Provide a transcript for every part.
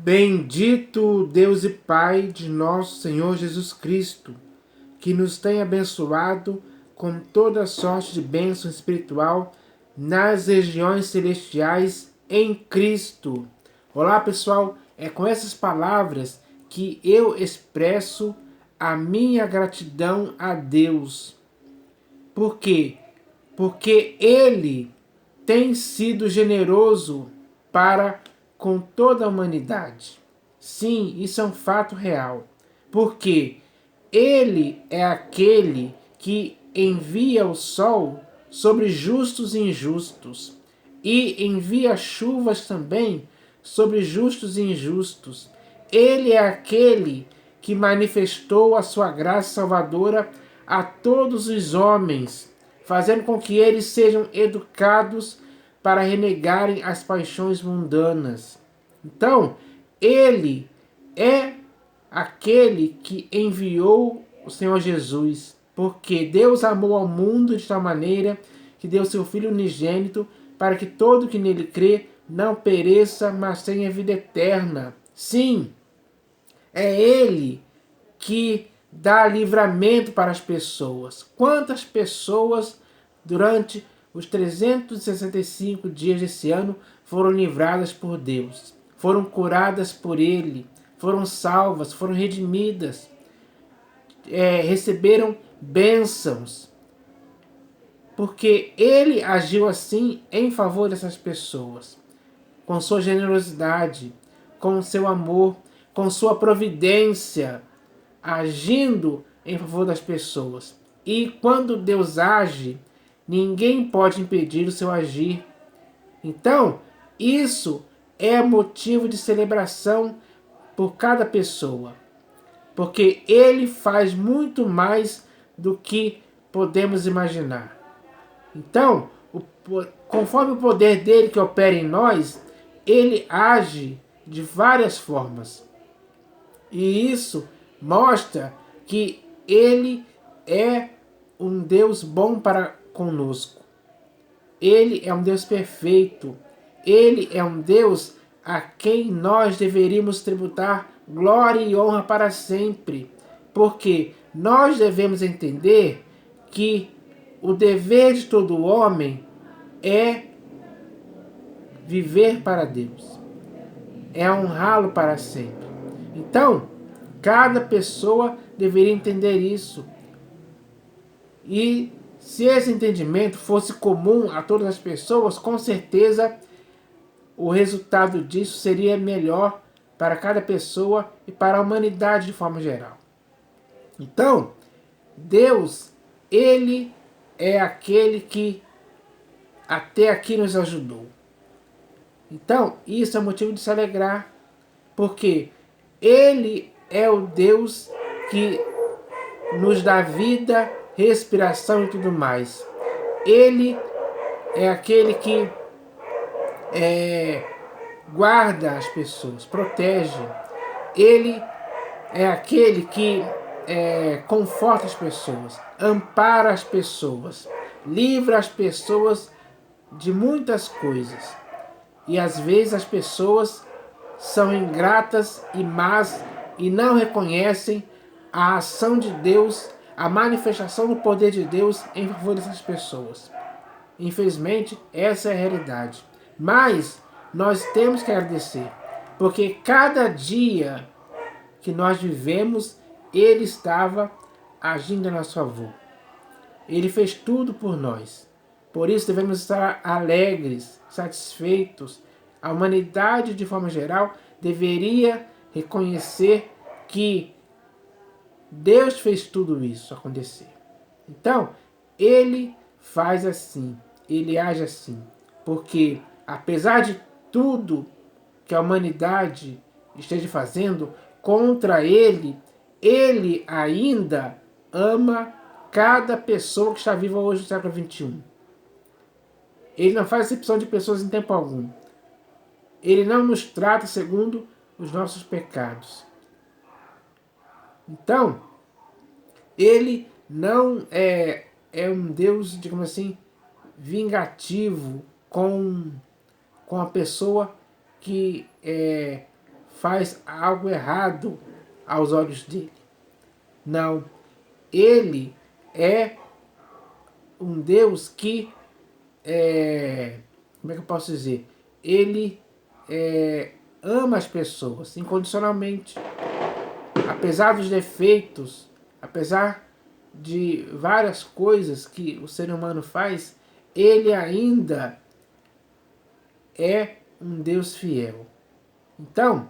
Bendito Deus e Pai de nosso Senhor Jesus Cristo, que nos tem abençoado com toda sorte de bênção espiritual nas regiões celestiais em Cristo. Olá pessoal, é com essas palavras que eu expresso a minha gratidão a Deus. Por quê? Porque Ele tem sido generoso para com toda a humanidade. Sim, isso é um fato real. Porque Ele é aquele que envia o sol sobre justos e injustos, e envia chuvas também sobre justos e injustos. Ele é aquele que manifestou a sua graça salvadora a todos os homens, fazendo com que eles sejam educados para renegarem as paixões mundanas. Então, ele é aquele que enviou o Senhor Jesus, porque Deus amou ao mundo de tal maneira que deu seu Filho unigênito para que todo que nele crê não pereça, mas tenha vida eterna. Sim, é Ele que dá livramento para as pessoas. Quantas pessoas durante os 365 dias desse ano foram livradas por Deus, foram curadas por Ele, foram salvas, foram redimidas, receberam bênçãos, porque Ele agiu assim em favor dessas pessoas, com sua generosidade, com seu amor, com sua providência, agindo em favor das pessoas. E quando Deus age, ninguém pode impedir o seu agir. Então, isso é motivo de celebração por cada pessoa, porque Ele faz muito mais do que podemos imaginar. Então, conforme o poder dele que opera em nós, Ele age de várias formas. E isso mostra que Ele é um Deus bom para conosco. Ele é um Deus perfeito. Ele é um Deus a quem nós deveríamos tributar glória e honra para sempre. Porque nós devemos entender que o dever de todo homem é viver para Deus, é honrá-lo para sempre. Então, cada pessoa deveria entender isso. E se esse entendimento fosse comum a todas as pessoas, com certeza o resultado disso seria melhor para cada pessoa e para a humanidade de forma geral. Então, Deus, Ele é aquele que até aqui nos ajudou. Então, isso é motivo de se alegrar, porque Ele é o Deus que nos dá vida, respiração e tudo mais. Ele é aquele que guarda as pessoas, protege. Ele é aquele que conforta as pessoas, ampara as pessoas, livra as pessoas de muitas coisas. E às vezes as pessoas são ingratas e más e não reconhecem a ação de Deus, a manifestação do poder de Deus em favor dessas pessoas. Infelizmente, essa é a realidade. Mas nós temos que agradecer, porque cada dia que nós vivemos, Ele estava agindo a nosso favor. Ele fez tudo por nós. Por isso devemos estar alegres, satisfeitos. A humanidade, de forma geral, deveria reconhecer que Deus fez tudo isso acontecer. Então, Ele faz assim, Ele age assim. Porque, apesar de tudo que a humanidade esteja fazendo contra Ele, Ele ainda ama cada pessoa que está viva hoje no século XXI. Ele não faz acepção de pessoas em tempo algum. Ele não nos trata segundo os nossos pecados. Então, Ele não é um Deus, digamos assim, vingativo com a pessoa que faz algo errado aos olhos dele. Não, ele é um Deus que, como é que eu posso dizer? Ele ama as pessoas incondicionalmente. Apesar dos defeitos, apesar de várias coisas que o ser humano faz, ele ainda é um Deus fiel. Então,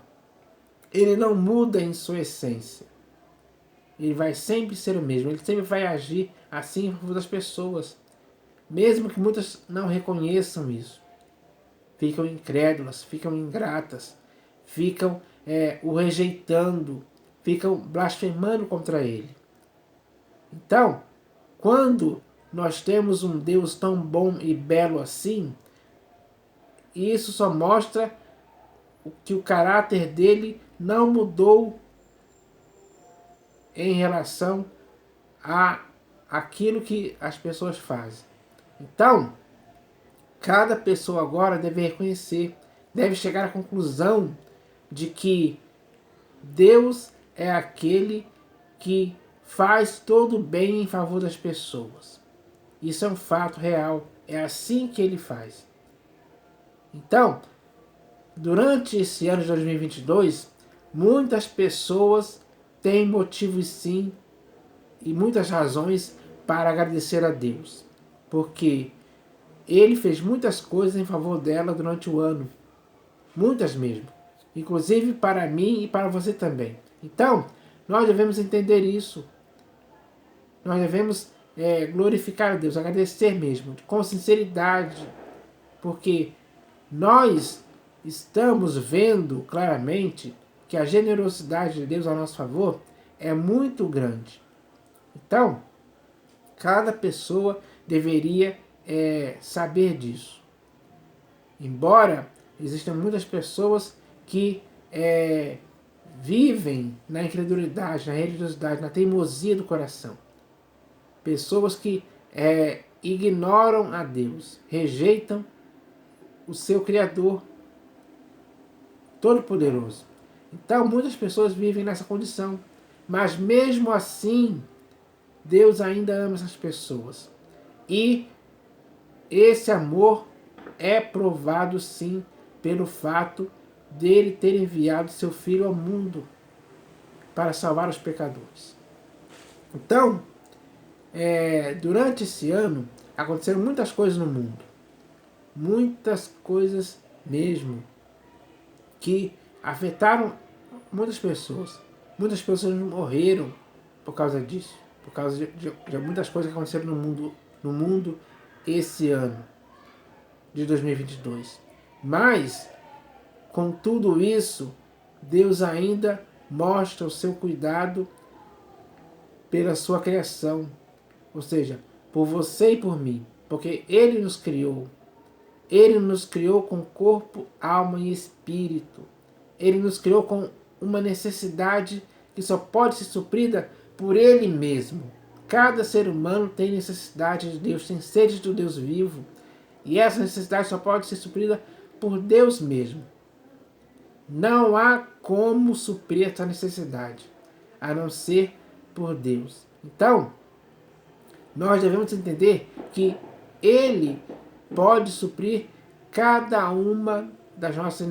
ele não muda em sua essência. Ele vai sempre ser o mesmo. Ele sempre vai agir assim em favor das pessoas. Mesmo que muitas não reconheçam isso. Ficam incrédulas, ficam ingratas, ficam o rejeitando, ficam blasfemando contra ele. Então, quando nós temos um Deus tão bom e belo assim, isso só mostra que o caráter dele não mudou em relação a aquilo que as pessoas fazem. Então, cada pessoa agora deve reconhecer, deve chegar à conclusão de que Deus é aquele que faz todo o bem em favor das pessoas. Isso é um fato real, é assim que ele faz. Então, durante esse ano de 2022, muitas pessoas têm motivos sim e muitas razões para agradecer a Deus, porque ele fez muitas coisas em favor dela durante o ano, muitas mesmo, inclusive para mim e para você também. Então, nós devemos entender isso, nós devemos glorificar a Deus, agradecer mesmo, com sinceridade, porque nós estamos vendo claramente que a generosidade de Deus a nosso favor é muito grande. Então, cada pessoa deveria saber disso. Embora existam muitas pessoas que vivem na incredulidade, na religiosidade, na teimosia do coração. Pessoas que ignoram a Deus, rejeitam o seu Criador Todo-Poderoso. Então muitas pessoas vivem nessa condição. Mas mesmo assim, Deus ainda ama essas pessoas. E esse amor é provado sim pelo fato dele ter enviado seu Filho ao mundo para salvar os pecadores. Então, durante esse ano, aconteceram muitas coisas no mundo. Muitas coisas mesmo, que afetaram muitas pessoas. Muitas pessoas morreram por causa disso, por causa de muitas coisas que aconteceram no mundo esse ano de 2022. Mas, com tudo isso, Deus ainda mostra o seu cuidado pela sua criação, ou seja, por você e por mim, porque Ele nos criou. Ele nos criou com corpo, alma e espírito. Ele nos criou com uma necessidade que só pode ser suprida por Ele mesmo. Cada ser humano tem necessidade de Deus, tem sede do Deus vivo. E essa necessidade só pode ser suprida por Deus mesmo. Não há como suprir essa necessidade, a não ser por Deus. Então, nós devemos entender que Ele pode suprir cada uma das nossas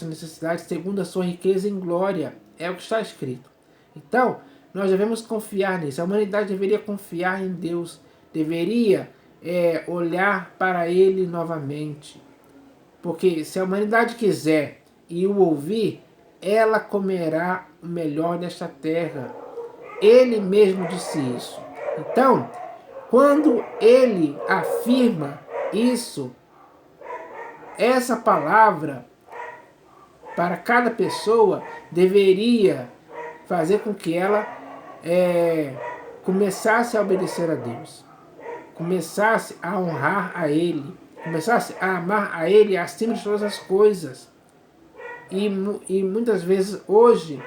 necessidades segundo a sua riqueza em glória. É o que está escrito. Então, nós devemos confiar nisso. A humanidade deveria confiar em Deus. Deveria olhar para Ele novamente. Porque se a humanidade quiser e o ouvir, ela comerá o melhor desta terra. Ele mesmo disse isso. Então, quando ele afirma isso, essa palavra para cada pessoa deveria fazer com que ela começasse a obedecer a Deus, começasse a honrar a Ele, começasse a amar a Ele acima de todas as coisas. E muitas vezes hoje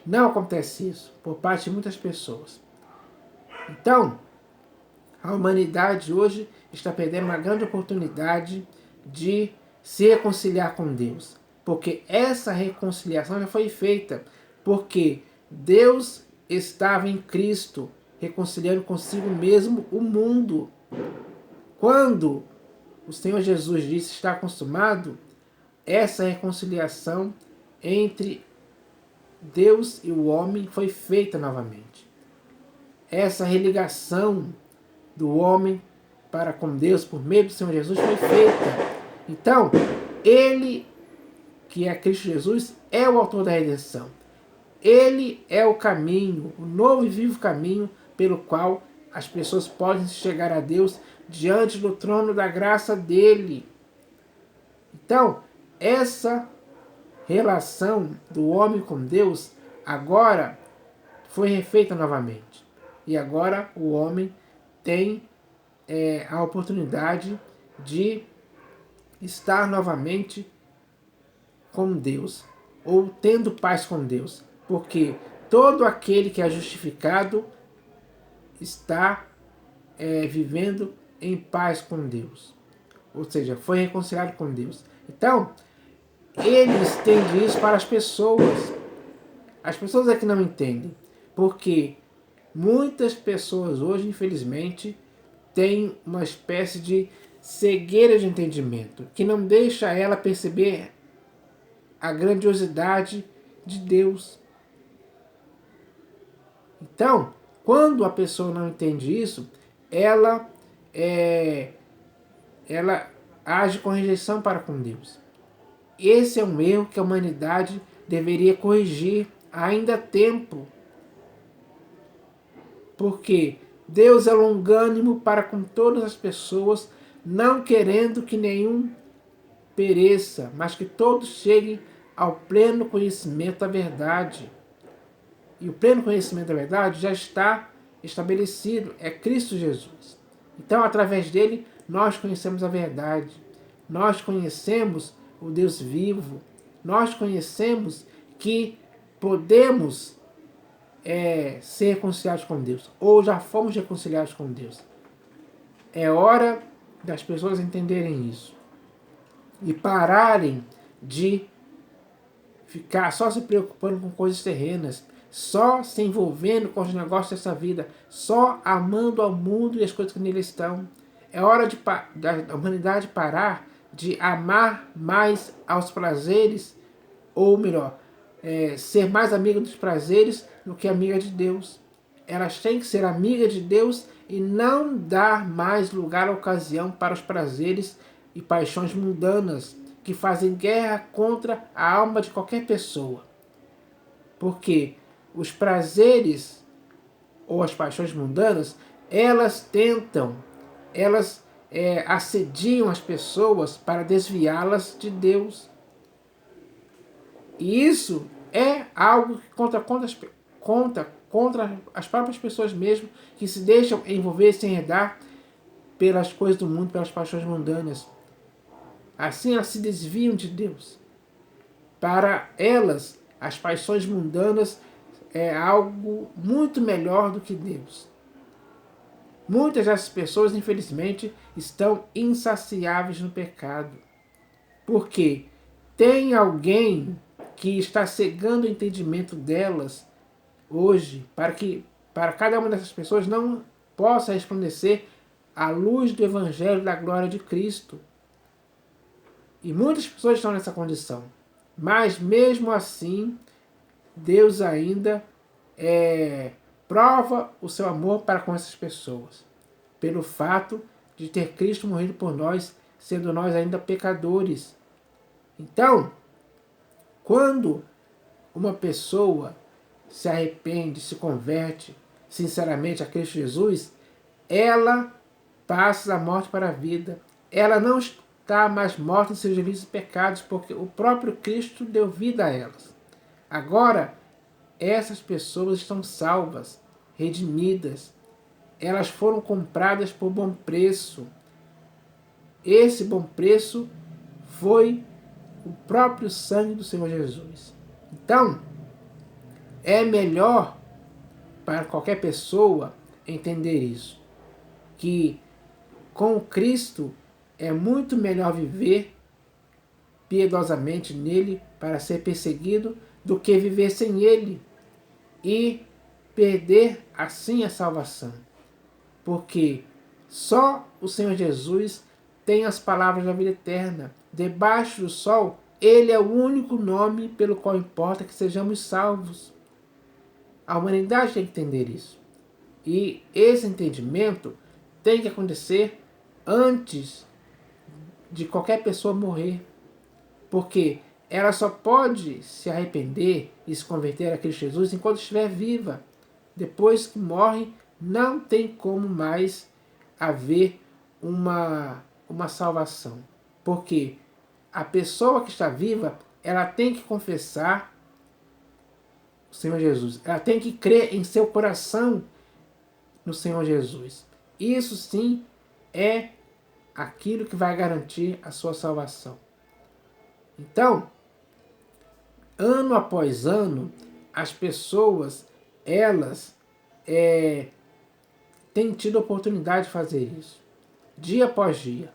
não acontece isso por parte de muitas pessoas. Então, a humanidade hoje está perdendo uma grande oportunidade de se reconciliar com Deus. porque essa reconciliação já foi feita, porque Deus estava em Cristo, reconciliando consigo mesmo o mundo. Quando o Senhor Jesus disse está consumado, essa reconciliação entre Deus e o homem foi feita novamente. Essa religação do homem para com Deus por meio do Senhor Jesus foi feita. Então, Ele, que é Cristo Jesus, é o autor da redenção. Ele é o caminho, o novo e vivo caminho pelo qual as pessoas podem chegar a Deus diante do trono da graça dele. Então, essa relação do homem com Deus agora foi refeita novamente. E agora o homem tem a oportunidade de estar novamente com Deus, ou tendo paz com Deus, porque todo aquele que é justificado está vivendo em paz com Deus, ou seja, foi reconciliado com Deus. Então, ele estende isso para as pessoas. As pessoas é que não entendem, porque muitas pessoas hoje, infelizmente, têm uma espécie de cegueira de entendimento, que não deixa ela perceber a grandiosidade de Deus. Então, quando a pessoa não entende isso, ela age com rejeição para com Deus. Esse é um erro que a humanidade deveria corrigir ainda há tempo. Porque Deus é longânimo para com todas as pessoas, não querendo que nenhum pereça, mas que todos cheguem ao pleno conhecimento da verdade. E o pleno conhecimento da verdade já está estabelecido, é Cristo Jesus. Então, através dele, nós conhecemos a verdade. Nós conhecemos o Deus vivo. Nós conhecemos que podemos ser reconciliados com Deus, ou já fomos reconciliados com Deus. É hora das pessoas entenderem isso e pararem de ficar só se preocupando com coisas terrenas, só se envolvendo com os negócios dessa vida, só amando ao mundo e as coisas que nele estão. É hora da humanidade parar de amar mais aos prazeres, ou melhor, ser mais amiga dos prazeres do que amiga de Deus. Elas têm que ser amiga de Deus e não dar mais lugar à ocasião para os prazeres e paixões mundanas que fazem guerra contra a alma de qualquer pessoa. Porque os prazeres ou as paixões mundanas, elas assediam as pessoas para desviá-las de Deus. E isso é algo que contra as próprias pessoas mesmo, que se deixam envolver e se enredar pelas coisas do mundo, pelas paixões mundanas. Assim elas se desviam de Deus. Para elas, as paixões mundanas é algo muito melhor do que Deus. Muitas dessas pessoas, infelizmente, estão insaciáveis no pecado. Porque tem alguém que está cegando o entendimento delas hoje, para cada uma dessas pessoas não possa resplandecer a luz do Evangelho da glória de Cristo. E muitas pessoas estão nessa condição. Mas mesmo assim, Deus ainda prova o seu amor para com essas pessoas, pelo fato de ter Cristo morrido por nós, sendo nós ainda pecadores. Então, quando uma pessoa se arrepende, se converte sinceramente a Cristo Jesus, ela passa da morte para a vida. Ela não está mais morta em seus delitos e pecados, porque o próprio Cristo deu vida a elas. Agora, essas pessoas estão salvas, redimidas. Elas foram compradas por bom preço. Esse bom preço foi o próprio sangue do Senhor Jesus. Então, é melhor para qualquer pessoa entender isso, que com Cristo é muito melhor viver piedosamente nele para ser perseguido do que viver sem ele e perder assim a salvação. Porque só o Senhor Jesus tem as palavras da vida eterna. Debaixo do sol, ele é o único nome pelo qual importa que sejamos salvos. A humanidade tem que entender isso. E esse entendimento tem que acontecer antes de qualquer pessoa morrer. Porque ela só pode se arrepender e se converter a Cristo Jesus enquanto estiver viva. Depois que morre, não tem como mais haver uma salvação. Porque a pessoa que está viva, ela tem que confessar o Senhor Jesus. Ela tem que crer em seu coração no Senhor Jesus. Isso sim é aquilo que vai garantir a sua salvação. Então, ano após ano, as pessoas, elas têm tido a oportunidade de fazer isso. Dia após dia.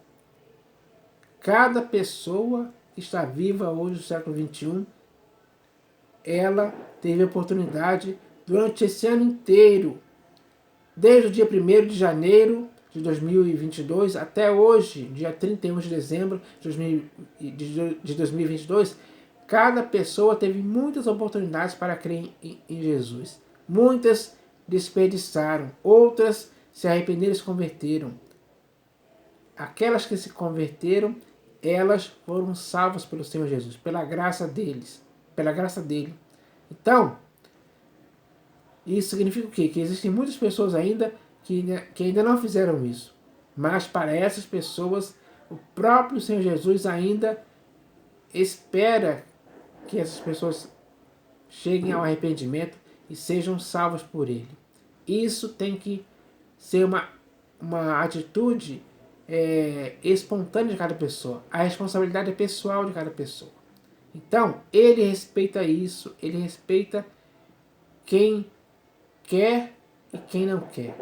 Cada pessoa que está viva hoje no século XXI, ela teve a oportunidade durante esse ano inteiro, desde o dia 1º de janeiro de 2022 até hoje, dia 31 de dezembro de 2022, cada pessoa teve muitas oportunidades para crer em Jesus. Muitas desperdiçaram, outras se arrependeram e se converteram. Aquelas que se converteram, elas foram salvas pelo Senhor Jesus, pela graça deles, pela graça dele. Então, isso significa o quê? Que existem muitas pessoas ainda que ainda não fizeram isso. Mas para essas pessoas, o próprio Senhor Jesus ainda espera que essas pessoas cheguem ao arrependimento e sejam salvas por ele. Isso tem que ser uma atitude espontânea de cada pessoa. A responsabilidade é pessoal de cada pessoa. Então, ele respeita isso, ele respeita quem quer e quem não quer.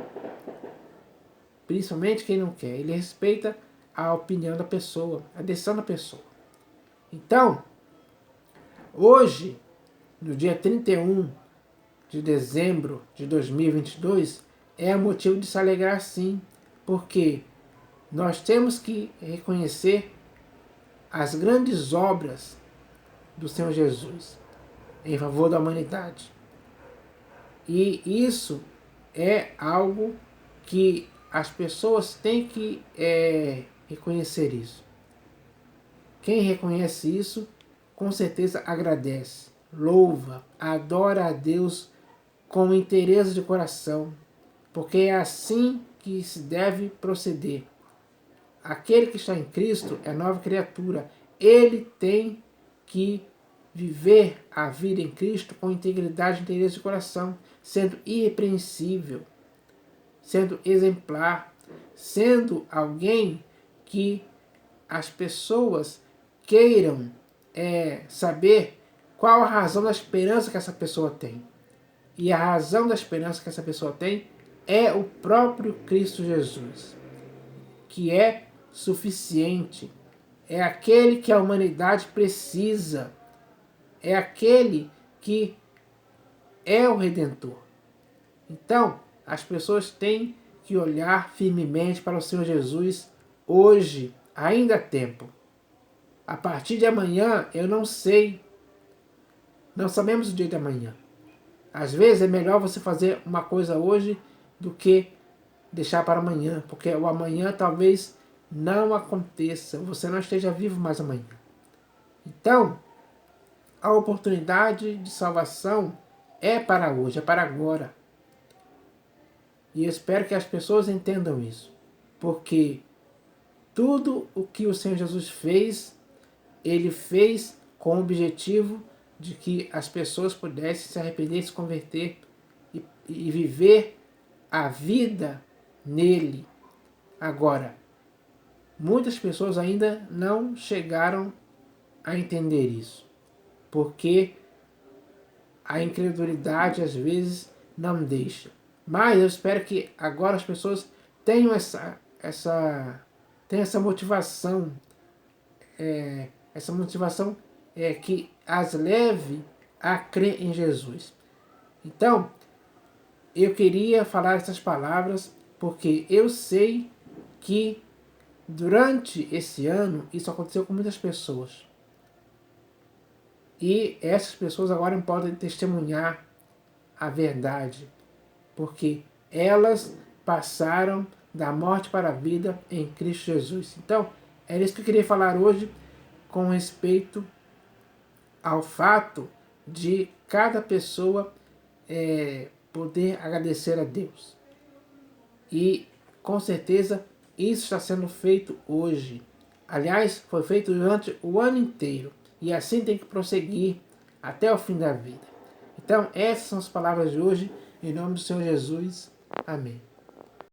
Principalmente quem não quer. Ele respeita a opinião da pessoa, a decisão da pessoa. Então, hoje, no dia 31 de dezembro de 2022, é motivo de se alegrar sim, porque nós temos que reconhecer as grandes obras do Senhor Jesus em favor da humanidade. E isso é algo que as pessoas têm que reconhecer isso. Quem reconhece isso, com certeza agradece, louva, adora a Deus com interesse de coração, porque é assim que se deve proceder. Aquele que está em Cristo é nova criatura. Ele tem que viver a vida em Cristo com integridade e interesse de coração, sendo irrepreensível, sendo exemplar, sendo alguém que as pessoas queiram saber qual a razão da esperança que essa pessoa tem. E a razão da esperança que essa pessoa tem é o próprio Cristo Jesus, que é suficiente, é aquele que a humanidade precisa, é aquele que é o Redentor. Então, as pessoas têm que olhar firmemente para o Senhor Jesus hoje, ainda há tempo. A partir de amanhã, eu não sei. Não sabemos o dia de amanhã. Às vezes é melhor você fazer uma coisa hoje do que deixar para amanhã, porque o amanhã talvez não aconteça, você não esteja vivo mais amanhã. Então, a oportunidade de salvação é para hoje, é para agora. E eu espero que as pessoas entendam isso, porque tudo o que o Senhor Jesus fez, ele fez com o objetivo de que as pessoas pudessem se arrepender, se converter e viver a vida nele. Agora, muitas pessoas ainda não chegaram a entender isso, porque a incredulidade às vezes não deixa. Mas eu espero que agora as pessoas tenham essa motivação, essa motivação que as leve a crer em Jesus. Então, eu queria falar essas palavras porque eu sei que durante esse ano isso aconteceu com muitas pessoas. E essas pessoas agora podem testemunhar a verdade, porque elas passaram da morte para a vida em Cristo Jesus. Então, era isso que eu queria falar hoje com respeito ao fato de cada pessoa poder agradecer a Deus. E com certeza isso está sendo feito hoje. Aliás, foi feito durante o ano inteiro. E assim tem que prosseguir até o fim da vida. Então, essas são as palavras de hoje. Em nome do Senhor Jesus. Amém.